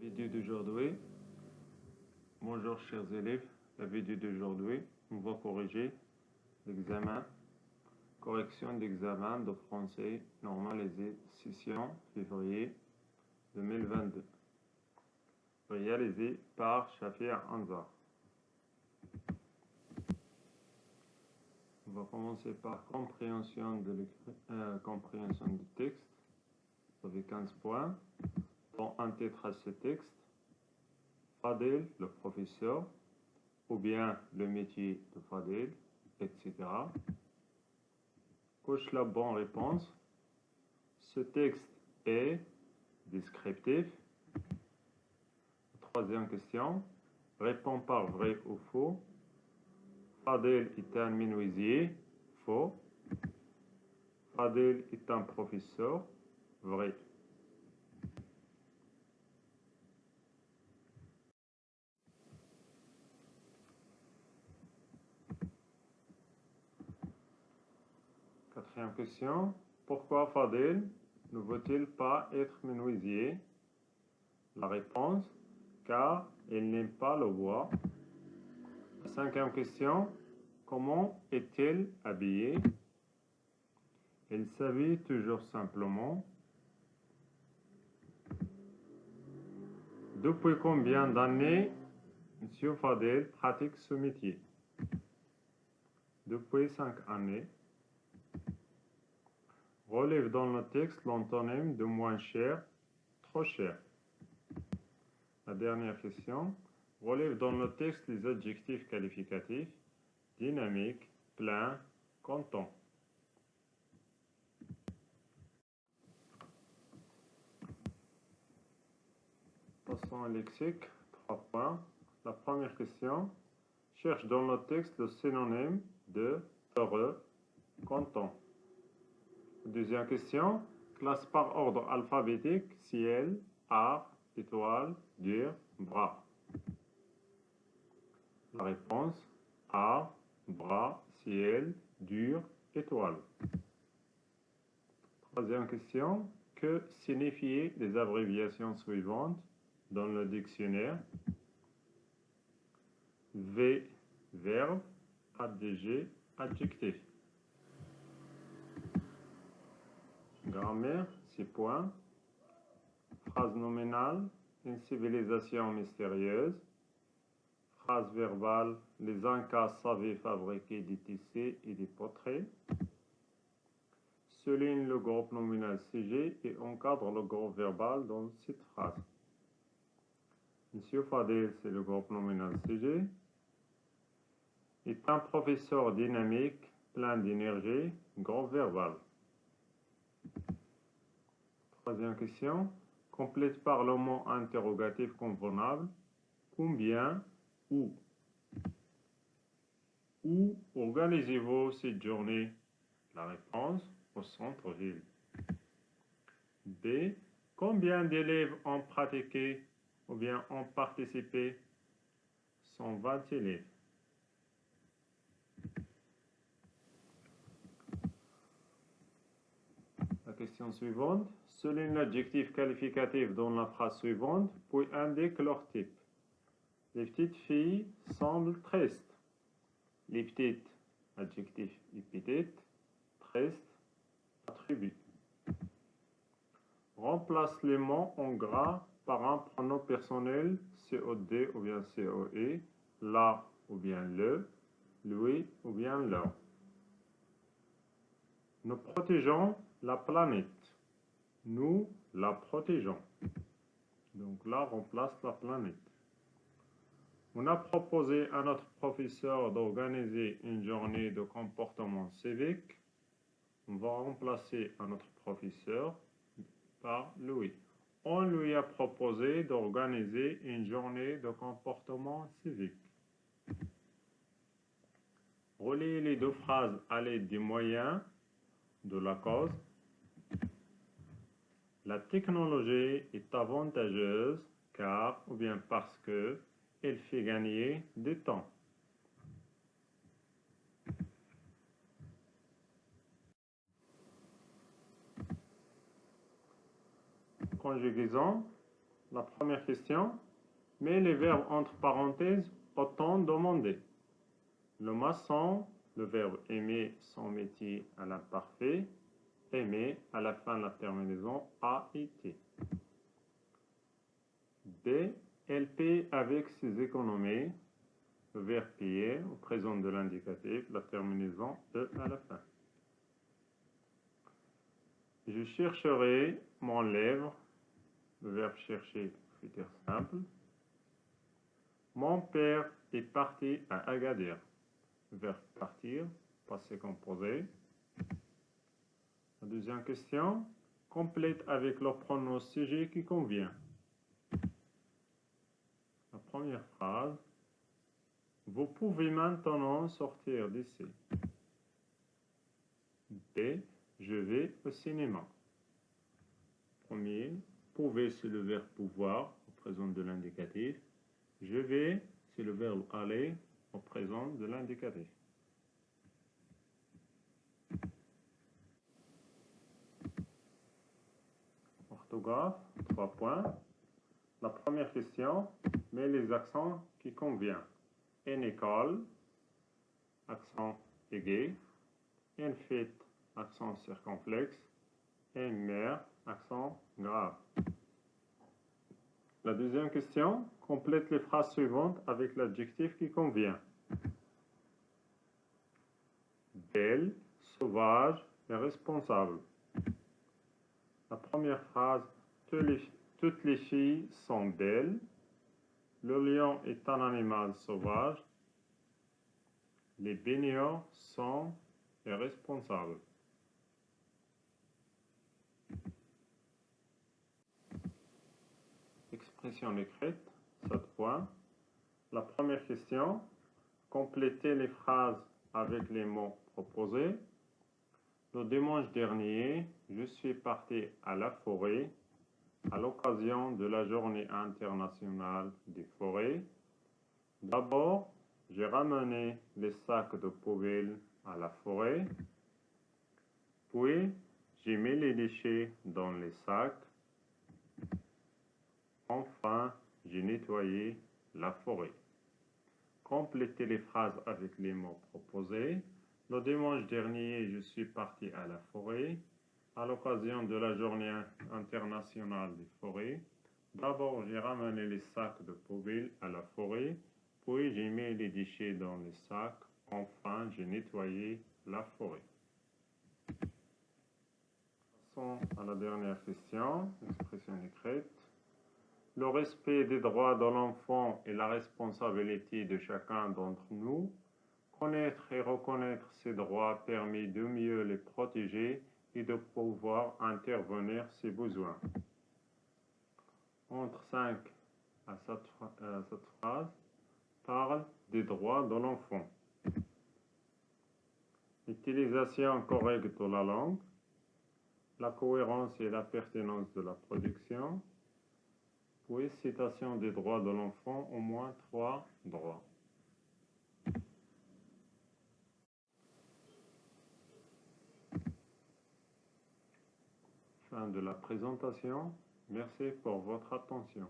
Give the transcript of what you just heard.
Vidéo d'aujourd'hui. Bonjour chers élèves, la vidéo d'aujourd'hui, on va corriger l'examen, correction d'examen de français normalisé session février 2022, réalisé par Shafir Anzar. On va commencer par compréhension du texte, avec 15 points. Dans un titre à ce texte, Fadel, le professeur, ou bien le métier de Fadel, etc. Coche la bonne réponse. Ce texte est descriptif. Troisième question. Réponds par vrai ou faux. Fadel est un menuisier. Faux. Fadel est un professeur. Vrai. Quatrième question. Pourquoi Fadel ne veut-il pas être menuisier? La réponse, car il n'aime pas le bois. Cinquième question. Comment est-il habillé? Il s'habille toujours simplement. Depuis combien d'années M. Fadel pratique ce métier? Depuis 5 années. Relève dans le texte l'antonyme de moins cher, trop cher. La dernière question. Relève dans le texte les adjectifs qualificatifs dynamique, plein, content. Passons au lexique. 3 points. La première question. Cherche dans le texte le synonyme de heureux, content. Deuxième question. Classe par ordre alphabétique ciel, art, étoile, dur, bras. La réponse art, bras, ciel, dur, étoile. Troisième question. Que signifient les abréviations suivantes dans le dictionnaire? V, verbe, ADG, adjectif. Grammaire, 6 points. Phrase nominale, une civilisation mystérieuse. Phrase verbale, les Incas savaient fabriquer des tissus et des poteries. Souligne le groupe nominal sujet et encadre le groupe verbal dans cette phrase. Monsieur Fadel, c'est le groupe nominal sujet. Est un professeur dynamique, plein d'énergie, groupe verbal. Troisième question. Complète par le mot interrogatif convenable. Combien, où? Où organisez-vous cette journée? La réponse, au centre-ville. B. Combien d'élèves ont pratiqué ou bien ont participé? 120 élèves. La question suivante. Souligne l'adjectif qualificatif dans la phrase suivante, puis indique leur type. Les petites filles semblent tristes. Les petites, adjectif épithète, triste, attribut. Remplace les mots en gras par un pronom personnel, COD ou bien COE, la ou bien le, lui ou bien leur. Nous protégeons la planète. Nous la protégeons. Donc là, remplace la planète. On a proposé à notre professeur d'organiser une journée de comportement civique. On va remplacer à notre professeur par Louis. On lui a proposé d'organiser une journée de comportement civique. Relie les deux phrases à l'aide des moyens de la cause. La technologie est avantageuse car ou bien parce que elle fait gagner du temps. Conjugaison. la première question. Mets les verbes entre parenthèses au temps demandé. Le maçon, le verbe aimer son métier à l'imparfait. Aimer, à la fin de la terminaison a été. B. Elle paie avec ses économies. Le verbe payer au présent de l'indicatif, la terminaison E à la fin. Je chercherai mon livre. Le verbe chercher, futur simple. Mon père est parti à Agadir. Le verbe partir, passé composé. La deuxième question. Complète avec le pronom sujet qui convient. La première phrase. Vous pouvez maintenant sortir d'ici. B. Je vais au cinéma. Premier. Pouvez, c'est le verbe pouvoir au présent de l'indicatif. Je vais, c'est le verbe aller au présent de l'indicatif. Orthographe, 3 points. La première question, mets les accents qui conviennent. Une école, accent aigu. Une fête, accent circonflexe. Une mère, accent grave. La deuxième question, complète les phrases suivantes avec l'adjectif qui convient. Belle, sauvage et responsable. La première phrase, toutes les filles sont belles. Le lion est un animal sauvage. Les baigneurs sont responsables. Expression écrite, 7 points. La première question, complétez les phrases avec les mots proposés. Le dimanche dernier, je suis parti à la forêt à l'occasion de la journée internationale des forêts. D'abord, j'ai ramené les sacs de poubelle à la forêt. Puis, j'ai mis les déchets dans les sacs. Enfin, j'ai nettoyé la forêt. Complétez les phrases avec les mots proposés. Le dimanche dernier, je suis parti à la forêt à l'occasion de la journée internationale des forêts. D'abord, j'ai ramené les sacs de poubelle à la forêt, puis j'ai mis les déchets dans les sacs. Enfin, j'ai nettoyé la forêt. Passons à la dernière question, expression écrite. Le respect des droits de l'enfant est la responsabilité de chacun d'entre nous. Connaître et reconnaître ces droits permet de mieux les protéger et de pouvoir intervenir si besoin. Entre 5 à 7 phrases parlent des droits de l'enfant. L'utilisation correcte de la langue, la cohérence et la pertinence de la production, puis citation des droits de l'enfant, au moins 3 droits. Fin de la présentation. Merci pour votre attention.